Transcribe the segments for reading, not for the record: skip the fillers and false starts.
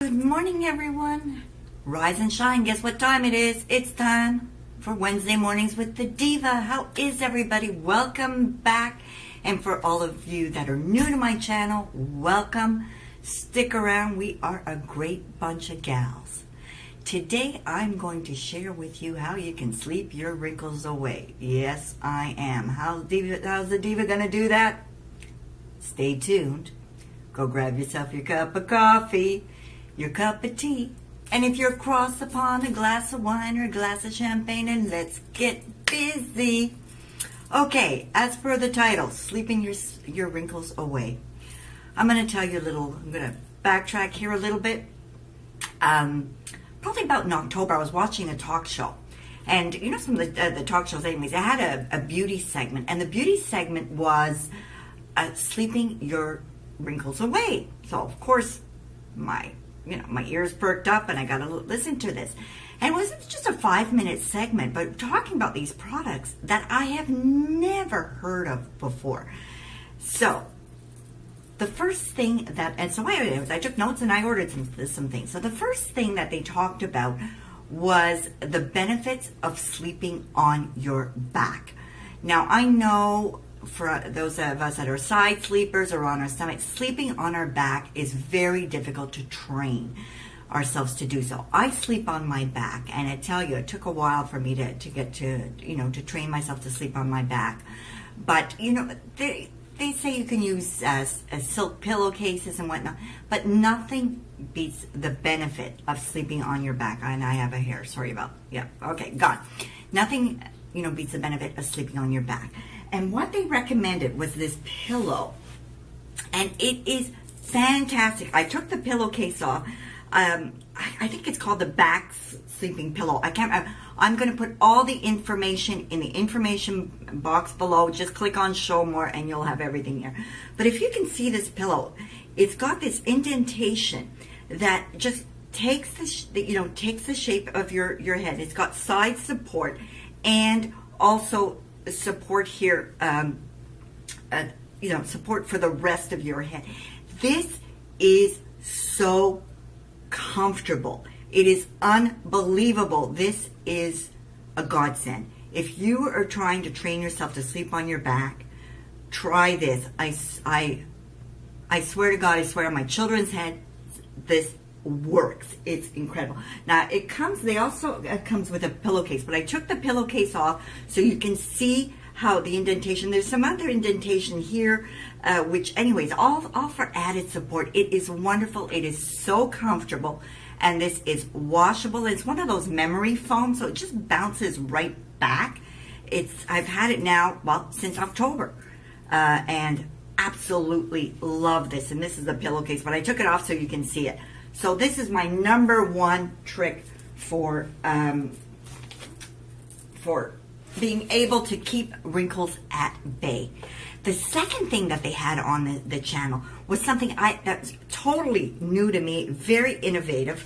Good morning, everyone. Rise and shine. Guess what time it is? It's time for Wednesday mornings with the Diva. How is everybody? Welcome back. And for all of you that are new to my channel, welcome. Stick around. We are a great bunch of gals. Today, I'm going to share with you how you can sleep your wrinkles away. Yes, I am. How's the Diva going to do that? Stay tuned. Go grab yourself your cup of coffee, your cup of tea, and if you're across upon a glass of wine or a glass of champagne, and let's get busy. Okay, as per the title, sleeping your wrinkles away. I'm going to tell you I'm going to backtrack here a little bit. Probably about in October, I was watching a talk show. And you know, some of the talk shows anyways, they had a beauty segment. And the beauty segment was sleeping your wrinkles away. So, of course, my ears perked up and I got to listen to this. And it was just a 5-minute segment, but talking about these products that I have never heard of before. So, the first thing I took notes and I ordered some things. So the first thing that they talked about was the benefits of sleeping on your back. Now, I know for those of us that are side sleepers or on our stomach, sleeping on our back is very difficult to train ourselves to do so. I sleep on my back, and I tell you, it took a while for me to get to train myself to sleep on my back. But, they say you can use silk pillowcases and whatnot, but nothing beats the benefit of sleeping on your back. And I have a hair, sorry about, okay, gone. Nothing, beats the benefit of sleeping on your back. And what they recommended was this pillow, and it is fantastic. I took the pillowcase off. I think it's called the back sleeping pillow. I'm going to put all the information in the information box below. Just click on show more and you'll have everything there. But if you can see this pillow, it's got this indentation that just takes the shape of your head. It's got side support and also support here, support for the rest of your head. This is so comfortable. It is unbelievable. This is a godsend. If you are trying to train yourself to sleep on your back, try this. I swear to God, I swear on my children's head, this works. It's incredible. Now they also comes with a pillowcase, but I took the pillowcase off so you can see how the indentation, there's some other indentation here, which anyways, all for added support. It is wonderful. It is so comfortable. And this is washable. It's one of those memory foam, so it just bounces right back. I've had it now, since October, and absolutely love this. And this is the pillowcase, but I took it off so you can see it. So this is my number one trick for being able to keep wrinkles at bay. The second thing that they had on the channel was something that's totally new to me, very innovative.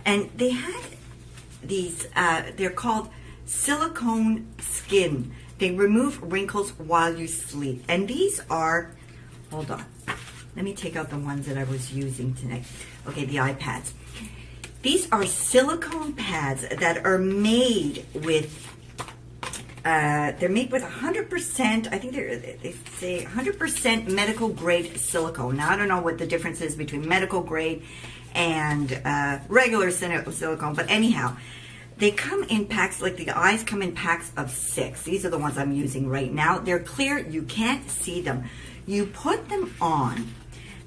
And they had these, they're called silicone skin. They remove wrinkles while you sleep. And these are, hold on, let me take out the ones that I was using tonight. Okay, the iPads. These are silicone pads that are made with they're made with 100%, I think they say 100% medical grade silicone. Now, I don't know what the difference is between medical grade and regular silicone, but anyhow, they come in packs, like the eyes come in packs of 6. These are the ones I'm using right now. They're clear, you can't see them. You put them on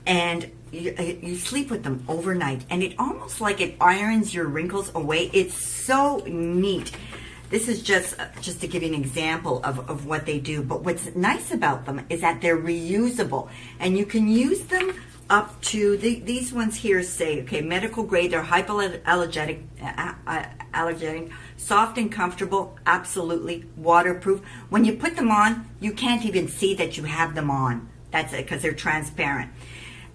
and you sleep with them overnight, and it almost like it irons your wrinkles away. It's so neat. This is just to give you an example of what they do. But what's nice about them is that they're reusable. And you can use them up to, these ones here say, okay, medical grade, they're hypoallergenic, soft and comfortable, absolutely waterproof. When you put them on, you can't even see that you have them on. That's it, because they're transparent.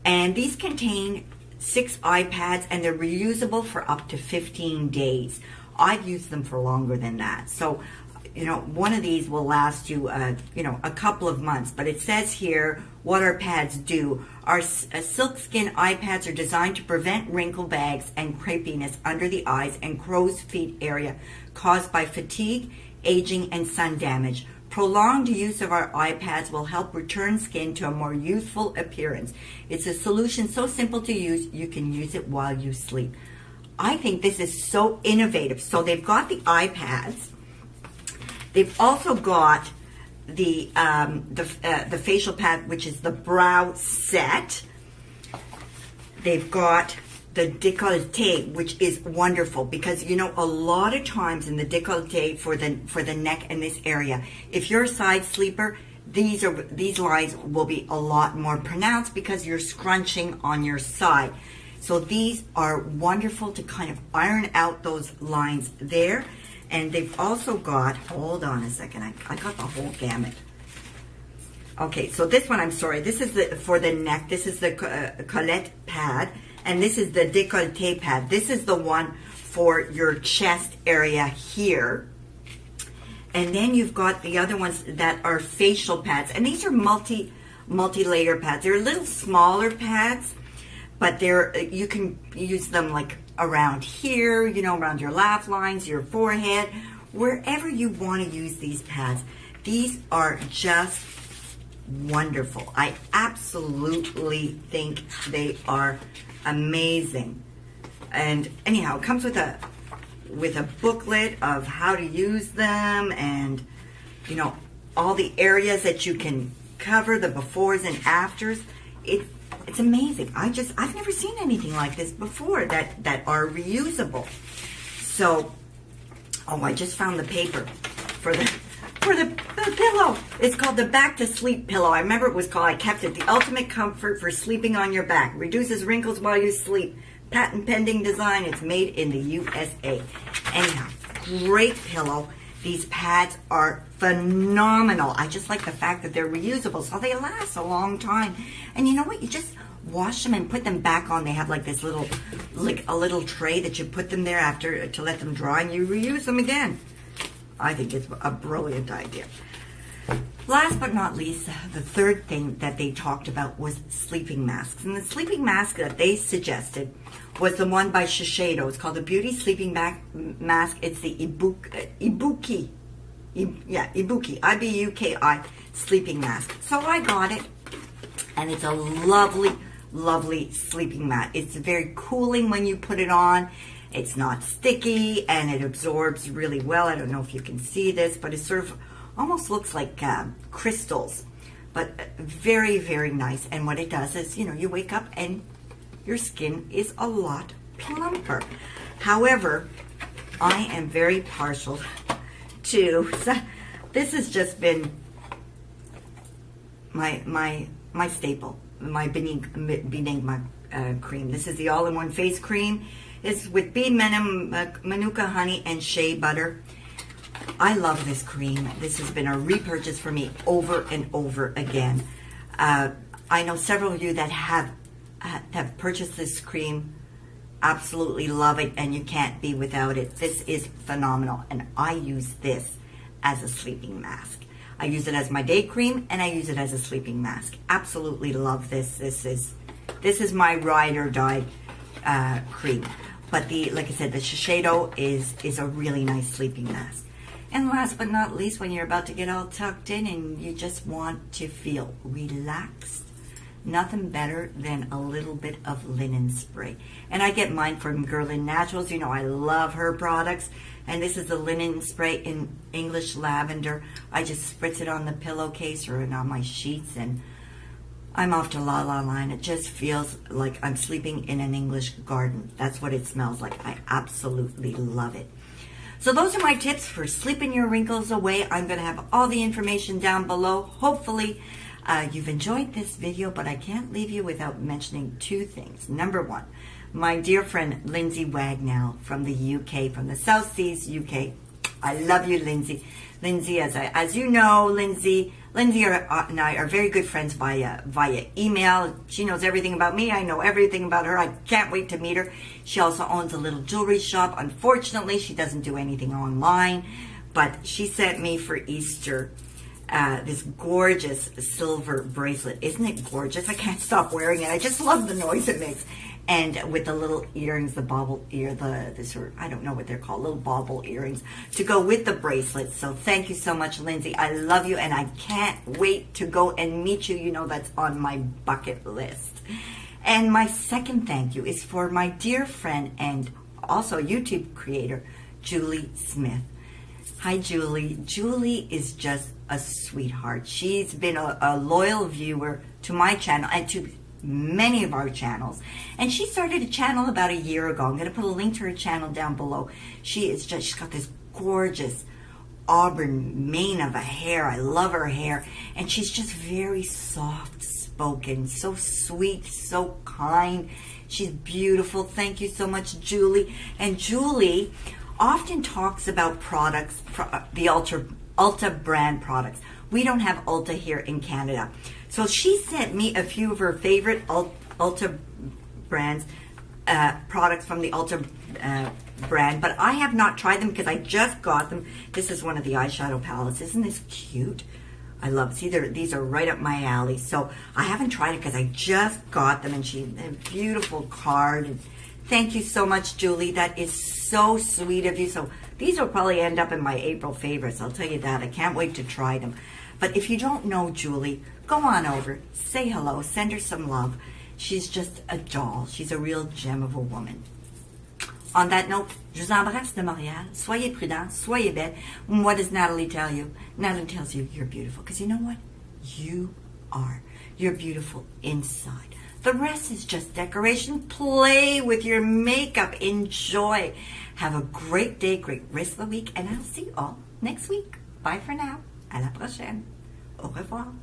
And these contain 6 iPads, and they're reusable for up to 15 days. I've used them for longer than that. So you know, one of these will last you, you know, a couple of months. But it says here what our pads do. Our silk skin eye pads are designed to prevent wrinkle bags and crepiness under the eyes and crow's feet area caused by fatigue, aging, and sun damage. Prolonged use of our eye pads will help return skin to a more youthful appearance. It's a solution so simple to use, you can use it while you sleep. I think this is so innovative. So they've got the eye pads. They've also got the facial pad, which is the brow set. They've got the décolleté, which is wonderful because, you know, a lot of times in the décolleté for the neck and this area, if you're a side sleeper, these lines will be a lot more pronounced because you're scrunching on your side. So these are wonderful to kind of iron out those lines there. And they've also got, hold on a second, I got the whole gamut. Okay, so this one, I'm sorry, this is for the neck. This is the Colette pad, and this is the décolleté pad. This is the one for your chest area here. And then you've got the other ones that are facial pads, and these are multi-layer pads. They're little smaller pads, but you can use them like around here, you know, around your laugh lines, your forehead, wherever you want to use these pads. These are just wonderful. I absolutely think they are amazing. And anyhow, it comes with a booklet of how to use them, and you know, all the areas that you can cover, the befores and afters. It's amazing. I've never seen anything like this before that are reusable. So, oh, I just found the paper for the pillow. It's called the Back to Sleep pillow. I remember it was called, I kept it, the ultimate comfort for sleeping on your back. Reduces wrinkles while you sleep. Patent pending design. It's made in the USA. Anyhow, great pillow. These pads are phenomenal. I just like the fact that they're reusable, so they last a long time. And you know what? You just wash them and put them back on. They have like this little, like a little tray that you put them there after to let them dry, and you reuse them again. I think it's a brilliant idea. Last but not least, the third thing that they talked about was sleeping masks. And the sleeping mask that they suggested was the one by Shiseido. It's called the Beauty Sleeping Mask. It's the Ibuki, I-B-U-K-I sleeping mask. So I got it, and it's a lovely, lovely sleeping mat. It's very cooling when you put it on. It's not sticky, and it absorbs really well. I don't know if you can see this, but it sort of almost looks like crystals, but very, very nice. And what it does is, you know, you wake up and your skin is a lot plumper. However, I am very partial to, this has just been my staple, my Benigma cream. This is the all-in-one face cream. It's with bee venom, manuka honey, and shea butter. I love this cream. This has been a repurchase for me over and over again. I know several of you that have purchased this cream, absolutely love it, and you can't be without it. This is phenomenal, and I use this as a sleeping mask. I use it as my day cream, and I use it as a sleeping mask. Absolutely love this. This is my ride or die cream. But like I said, the Shiseido is a really nice sleeping mask. And last but not least, when you're about to get all tucked in and you just want to feel relaxed, nothing better than a little bit of linen spray. And I get mine from Guerlain Naturals. You know, I love her products. And this is the linen spray in English lavender. I just spritz it on the pillowcase or on my sheets, and I'm off to La La Land. It just feels like I'm sleeping in an English garden. That's what it smells like. I absolutely love it. So those are my tips for sleeping your wrinkles away. I'm going to have all the information down below. Hopefully you've enjoyed this video, but I can't leave you without mentioning two things. Number one, my dear friend Lindsay Wagnall from the UK, from the South Seas, UK. I love you, Lindsay. Lindsay, as you know, Lindsay and I are very good friends via email. She knows everything about me. I know everything about her. I can't wait to meet her. She also owns a little jewelry shop. Unfortunately, she doesn't do anything online, But she sent me for Easter this gorgeous silver bracelet. Isn't it gorgeous? I can't stop wearing it. I just love the noise it makes. And with the little earrings, the bauble ear, the sort of, I don't know what they're called, little bauble earrings to go with the bracelet. So thank you so much, Lindsay. I love you, and I can't wait to go and meet you. You know, that's on my bucket list. And my second thank you is for my dear friend and also YouTube creator, Julie Smith. Hi, Julie. Julie is just a sweetheart. She's been a loyal viewer to my channel and to many of our channels. And she started a channel about a year ago. I'm going to put a link to her channel down below. She's got this gorgeous auburn mane of a hair. I love her hair. And she's just very soft spoken, so sweet, so kind. She's beautiful. Thank you so much, Julie. And Julie often talks about products, the Ulta brand products. We don't have Ulta here in Canada. So she sent me a few of her favorite Ulta brands, products from the Ulta brand, but I have not tried them because I just got them. This is one of the eyeshadow palettes. Isn't this cute? I love it. These are right up my alley. So I haven't tried it because I just got them, and she a beautiful card. And thank you so much, Julie. That is so sweet of you. So these will probably end up in my April favorites. I'll tell you that. I can't wait to try them. But if you don't know Julie, go on over, say hello, send her some love. She's just a doll. She's a real gem of a woman. On that note, je vous embrasse de Montréal. Soyez prudents, soyez belles. What does Natalie tell you? Natalie tells you you're beautiful. Because you know what? You are. You're beautiful inside. The rest is just decoration. Play with your makeup. Enjoy. Have a great day, great rest of the week. And I'll see you all next week. Bye for now. À la prochaine. Au revoir.